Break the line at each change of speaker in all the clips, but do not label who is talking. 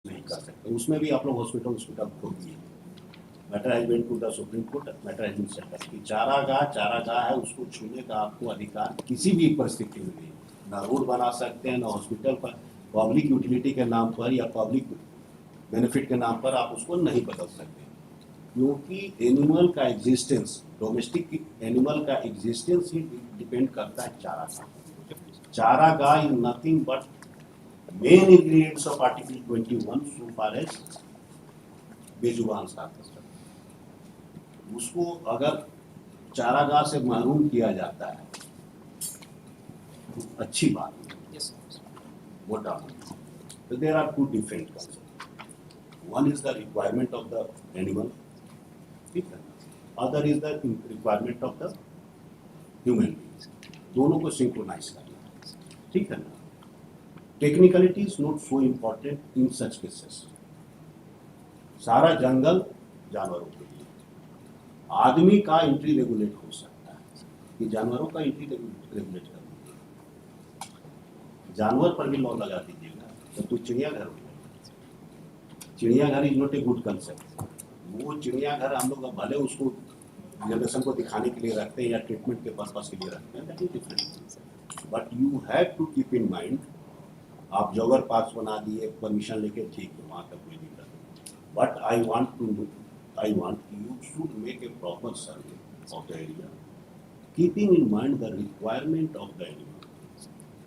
नहीं कर सकते। उसमें भी आप लोग हॉस्पिटल खोल दिए। Matter has been to the Supreme Court, matter has been settled कि चारागाह है, उसको छूने का आपको अधिकार किसी भी परिस्थिति में नहीं। ना रोड बना सकते हैं, ना हॉस्पिटल पर पब्लिक यूटिलिटी के नाम पर या पब्लिक बेनिफिट के नाम पर आप उसको नहीं बदल सकते, क्योंकि एनिमल का एग्जिस्टेंस, डोमेस्टिक एनिमल का एग्जिस्टेंस ही डिपेंड करता है चारागाह। चारागाह is nothing but main ingredients of article 21 so far as बेजुबान साथ। उसको अगर चारागाह से महरूम किया जाता है तो अच्छी बात है, मोटा। तो there are two different concept, one is the requirement of the animal, ठीक है, other is the requirement of the human beings, दोनों को सिंक्रोनाइज करना है, ठीक है ना। Technicality is not so important in such cases. सारा जंगल जानवरों के लिए, आदमी का एंट्री रेगुलेट हो सकता है कि जानवरों का एंट्री रेगुलेट कर दीजिए, जानवर पर भी लॉ लगा दीजिएगा तो चिड़ियाघर हो जाएगा। चिड़ियाघर is not a good concept. वो चिड़ियाघर हम लोग भले उसको जनरेशन को दिखाने के लिए रखते हैं या ट्रीटमेंट के पर्पज के लिए रखते हैं, that is different. But you have to keep in mind, आप जॉगर पार्क बना दिए परमिशन लेके, ठीक है, वहाँ तक कोई दिक्कत नहीं, but I want you should make a proper survey of the area, keeping in mind the requirement of the animal,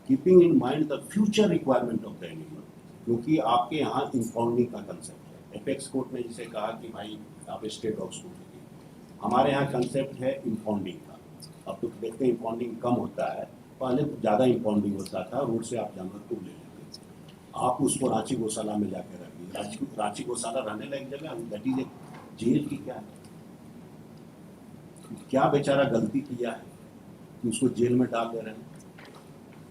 keeping in mind the future requirement of the animal, क्योंकि आपके यहाँ इम्पाउंडिंग का कंसेप्ट है। Apex court ने जिसे कहा कि भाई आप स्टे डॉग्स को लीजिए, हमारे यहाँ कंसेप्ट है इम्पाउंडिंग का। अब तो देखते हैं इम्पाउंडिंग कम होता है, पहले ज़्यादा इम्पाउंडिंग होता था, रोड से आप जानवर को ले लेते थे, आप उसको रांची गौशाला में जाकर रखिए। रांची गौशाला रहने लायक जगह, दैट इज ए जेल की क्या है, क्या बेचारा गलती किया है कि उसको जेल में डाल दे रहे हैं?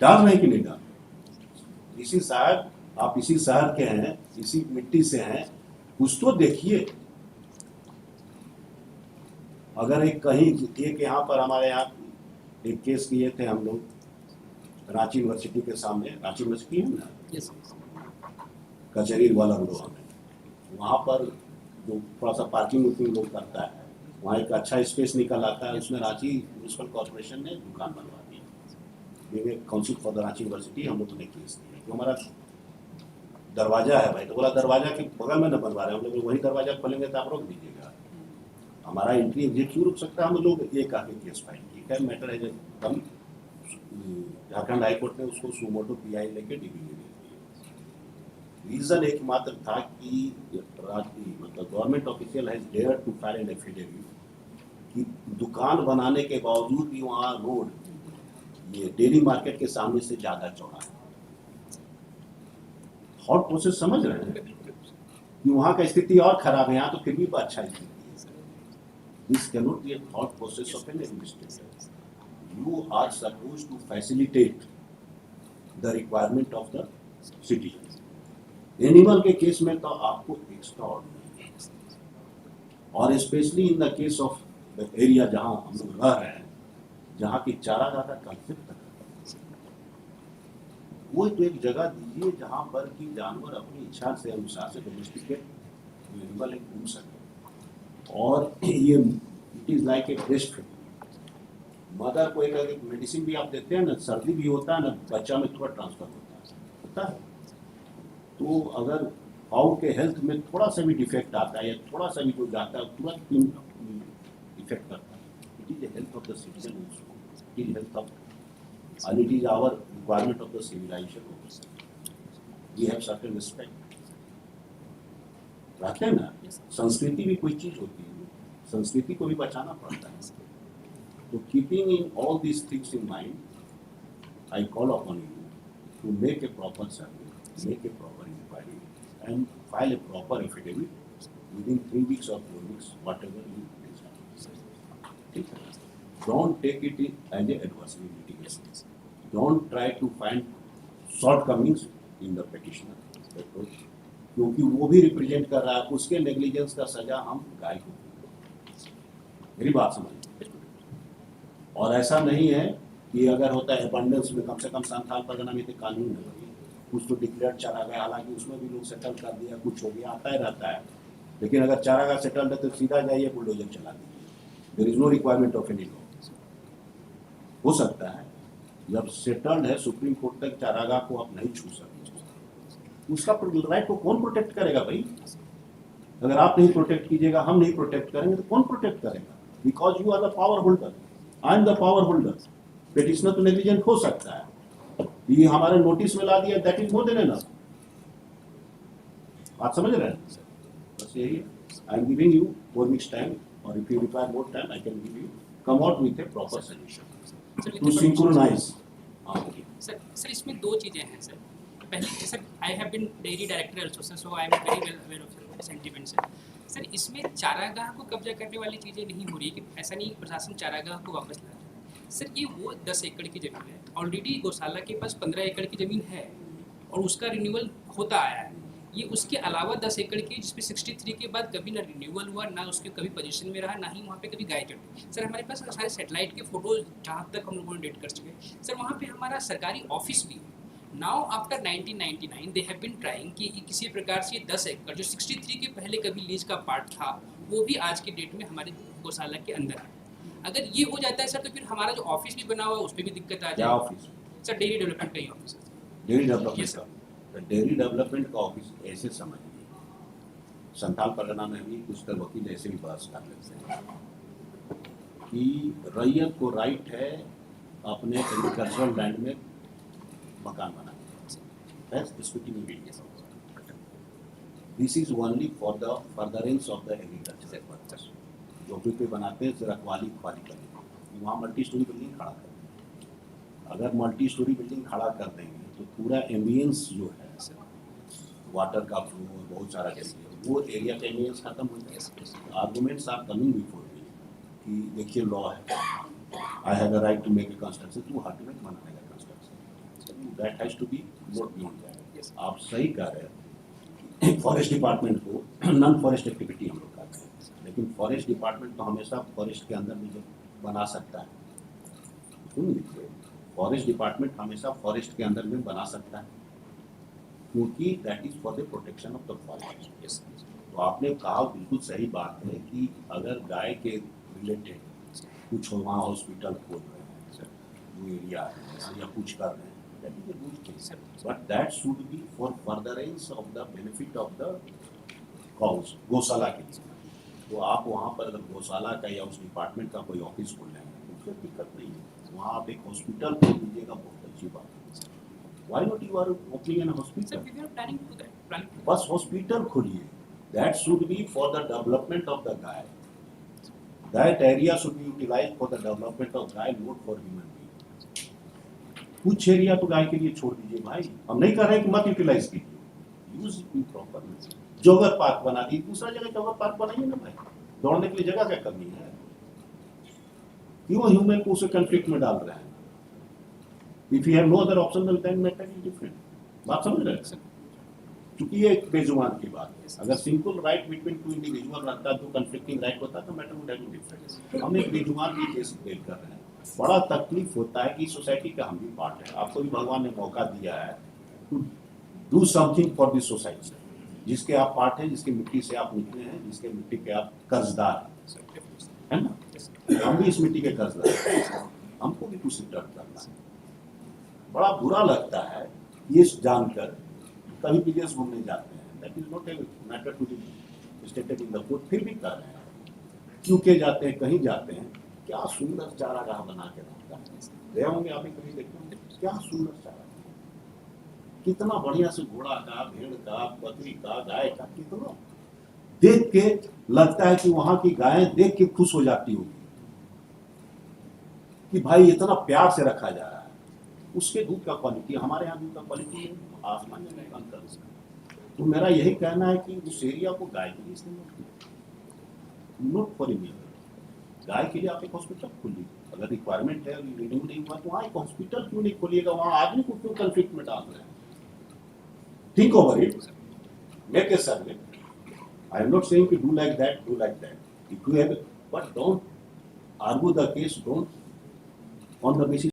डाल रहे हैं कि नहीं डाल रहे? इसी शहर, आप इसी शहर के हैं, इसी मिट्टी से हैं, कुछ तो देखिए। अगर एक कहीं एक यहाँ पर हमारे यहाँ एक केस किए थे हम लोग रांची यूनिवर्सिटी के सामने, रांची यूनिवर्सिटी है ना, कचहरी वाला रोड में, वहाँ पर जो थोड़ा सा पार्किंग लोग करता है, वहाँ एक अच्छा स्पेस निकल आता है, उसमें रांची म्यूनसिपल कॉर्पोरेशन ने दुकान बनवा दी। Council for the Ranchi university हम लोगों ने केस दिया कि हमारा दरवाजा है भाई, तो बोला दरवाजा के बगल में न बनवा रहे हैं, हम लोग वही दरवाजा खोलेंगे तो आप रोक दीजिएगा, हमारा एंट्री एग्जिट क्यों रुक सकता है? हम लोग ये काफी केस फाइल की, खैर मैटर है कम, झारखंड हाईकोर्ट ने उसको सुमोटो पीआई लेके डीबी में दे दिया। रीजन एकमात्र था कि मतलब government official has dared to file an affidavit कि दुकान बनाने के बावजूद भी वहाँ रोड ये डेली मार्केट के सामने से ज्यादा चौड़ा है। थॉट प्रोसेस समझ रहे हैं कि वहाँ का स्थिति और खराब है, यहाँ तो फिर भी अच्छा स्थिति है। This cannot be a thought process of an administrator. You are supposed to facilitate the requirement of the citizens. Animal के केस में तो आपको एक्स्ट्रा ऑर्डिनरी, और specially in the case of the area जहां हम लोग रह रहे हैं, जहां की चारागाह का कंसेप्ट है, वो तो एक जगह दीजिए जहां पर कि जानवर अपनी इच्छा से अनुसार से डोमेस्टिकेट एनिमल घूम सके। और ये it is like a breast feeding. Mother को एक मेडिसिन भी आप देते हैं ना, सर्दी भी होता है ना, बच्चा में थोड़ा ट्रांसफर होता है। तो अगर काऊ के हेल्थ में थोड़ा सा भी डिफेक्ट आता है या थोड़ा सा भी कुछ जाता है, तुरंत इफेक्ट करता है। It is the health of the citizen, it is health of, and it is our requirement of the civilization also. We have certain respect. रहते हैं ना, संस्कृति भी कोई चीज होती है, संस्कृति को भी बचाना पड़ता है। तो keeping in all these things in mind, I call upon you to make a proper survey, make a proper inquiry and file a proper affidavit within 3 weeks or 4 weeks, whatever you decide. ठीक है? Don't take it as a adversary litigation. Don't try to find shortcomings in the petitioner, क्योंकि वो भी represent कर रहा है, उसके negligence का सजा हम गाय को, मेरी बात समझिए। और ऐसा नहीं है कि अगर होता है अबंडेंस में, कम से कम संथाल परगना में तो कानून है, कुछ तो डिक्लेयर चारागाह, हालांकि उसमें भी लोग सेटल कर दिया, कुछ हो गया, आता ही रहता है। लेकिन अगर चारागाह सेटल्ड है तो सीधा जाइए बुलडोजर चला दीजिए, there is no requirement of any law. हो सकता है जब सेटल्ड है सुप्रीम कोर्ट तक चारागाह को आप नहीं छू सकते, उसका राइट को कौन प्रोटेक्ट करेगा भाई? अगर आप नहीं प्रोटेक्ट कीजिएगा, हम नहीं प्रोटेक्ट करेंगे तो कौन प्रोटेक्ट करेगा? Because you are the power holder, I am the power holder. Petitioner तो नेग्लिजेंट हो सकता है, ये हमारे नोटिस में ला दिया, that is more than enough. आप समझ रहे हैं? बस यही है। I am giving you 4 weeks time, और if you require more time I can give you, come out with a proper solution to synchronise.
Sir इसमें दो चीज़ें हैं सर। पहले sir, I have been dairy director also sir, so I am very well aware of sentiment sir. Sir इसमें चारागाह को कब्जा करने वाली चीज़ें नहीं हो रही, कि ऐसा नहीं प्रशासन चारागाह को वापस ला रहा है। सर ये वो 10 एकड़ की ज़मीन है, ऑलरेडी गौशाला के पास 15 एकड़ की ज़मीन है और उसका रिन्यूअल होता आया है। ये उसके अलावा 10 एकड़ की, जिसमें 63 के बाद कभी ना रिन्यूअल हुआ, ना उसके कभी पोजीशन में रहा, ना ही वहाँ पे कभी गाय चढ़ी। सर हमारे पास सारे सैटेलाइट के फोटोज जहाँ तक हम लोगों ने डेट कर चुके हैं सर, वहाँ पे हमारा सरकारी ऑफिस भी है। Now after 1999 they have been trying कि किसी प्रकार से 10 एकड़ जो 63 के पहले कभी लीज का पार्ट था, वो भी आज की डेट में हमारे गौशाला के अंदर है। अगर ये हो जाता है सर, तो फिर हमारा जो ऑफिस भी बना हुआ है उस पर भी दिक्कत आ जाएगी।
ऑफिस
सर डेयरी डेवलपमेंट का ही ऑफिस है।
डेयरी डेवलपमेंट का, डेयरी डेवलपमेंट का ऑफिस ऐसे समझिए, संथाल परगना में भी कुछ तर वकील ऐसे भी बहस कर लेते हैं कि रैयत को राइट है अपने एग्रीकल्चरल लैंड में मकान बनाने। This is only for the furtherance of the agriculture purpose. जो पे बनाते हैं रखवाली खुवाली करने, वहाँ मल्टी स्टोरी बिल्डिंग खड़ा कर देंगे। अगर मल्टी स्टोरी बिल्डिंग खड़ा कर देंगे तो पूरा एम्बियंस जो है, वाटर का फ्लो, बहुत सारा चीज़, वो एरिया का एम्बियंस खत्म हो जाएगा। Arguments are coming before me कि देखिए लॉ है, I have a right to make a construction, to hutment बनाने का construction, that has to be not beyond that. आप सही कह रहे हैं, फॉरेस्ट डिपार्टमेंट को नॉन फॉरेस्ट एक्टिविटी हम लोग करते हैं, लेकिन फॉरेस्ट डिपार्टमेंट तो हमेशा फॉरेस्ट के अंदर भी बना सकता है। सुन लीजिए, फॉरेस्ट डिपार्टमेंट हमेशा फॉरेस्ट के अंदर में बना सकता है, क्योंकि that is for the protection of the forest. तो आपने कहा बिल्कुल सही बात है कि अगर गाय के रिलेटेड कुछ वहाँ हॉस्पिटल खोल रहे हैं वो एरिया है या कुछ कर रहे हैं, that is a good thing, but that should be for furtherance of the benefit of the cows, गौशाला के लिए। तो आप वहाँ पर अगर गौशाला का या उस डिपार्टमेंट का कोई ऑफिस खोल रहे हैं तो उससे दिक्कत नहीं है, वहाँ आप एक हॉस्पिटल खोल दीजिएगा, बहुत अच्छी बात है। Why not you are opening a hospital?
Sir, we are planning to do that.
बस हॉस्पिटल खोलिए, that should be for the development of the guy. That area should be utilized for the development of guy, not for human being. कुछ area तो गाय के लिए छोड़ दीजिए भाई, हम नहीं कह रहे कि मत यूटिलाइज कीजिए, use it proper. Jogger park बना दी, दूसरा जगह जॉगर पार्क बनाइए ना भाई, दौड़ने के लिए जगह क्या कमी है? क्यों ह्यूमन को उसे कंफ्लिक्ट में डाल रहे हैं? If you have no other option, then matter is different. बात समझ रहे हैं? क्योंकि ये एक बेजुबान की बात है। अगर simple right between two individual रहता, तो कंफ्लिक्टिंग राइट होता, तो matter would have been different. हम एक बेजुबान की केस डील कर रहे हैं। बड़ा तकलीफ होता है कि सोसाइटी का हम भी पार्ट है, आपको भी भगवान ने मौका दिया है to do something for this society, जिसके आप पार्ट हैं, जिसकी मिट्टी से आप निकले हैं, जिसके मिट्टी के आप कर्जदार है ना। हम भी इस मिट्टी के कर्जदार हैं, हमको भी कुछ रिटर्न करना है। बड़ा बुरा लगता है ये जानकर, कभी विदेश घूमने जाते हैं, that is not a matter to be stated in the court, फिर भी कर रहे हैं। क्योंकि जाते हैं, कहीं जाते हैं, क्या सुंदर चारागाह बना के रखता है, गए होंगे आप कभी देखते होंगे, क्या सुंदर चारागाह, कितना बढ़िया से घोड़ा का, भेड़ का, बकरी का, गाय का, कितना देख के लगता है कि वहां की गायें देख के खुश हो जाती होगी कि भाई इतना प्यार से रखा जा रहा है। उसके दूध का क्वालिटी, हमारे यहाँ दूध का क्वालिटी आसमान में अंतर है। तो मेरा यही कहना है कि उस एरिया को गाय के लिए इस्तेमाल कीजिए, नॉट फॉर एनी। गाय के लिए आप एक हॉस्पिटल खोलिए, अगर रिक्वायरमेंट है, रिन्यू नहीं हुआ तो वहाँ एक हॉस्पिटल क्यों नहीं खोलिएगा? वहाँ आदमी को क्यों कंफ्लिक्ट में डाल रहे हैं? Think over it, make a survey. I am not saying कि do like that, do like that, if you have, but don't argue the case, don't on the basis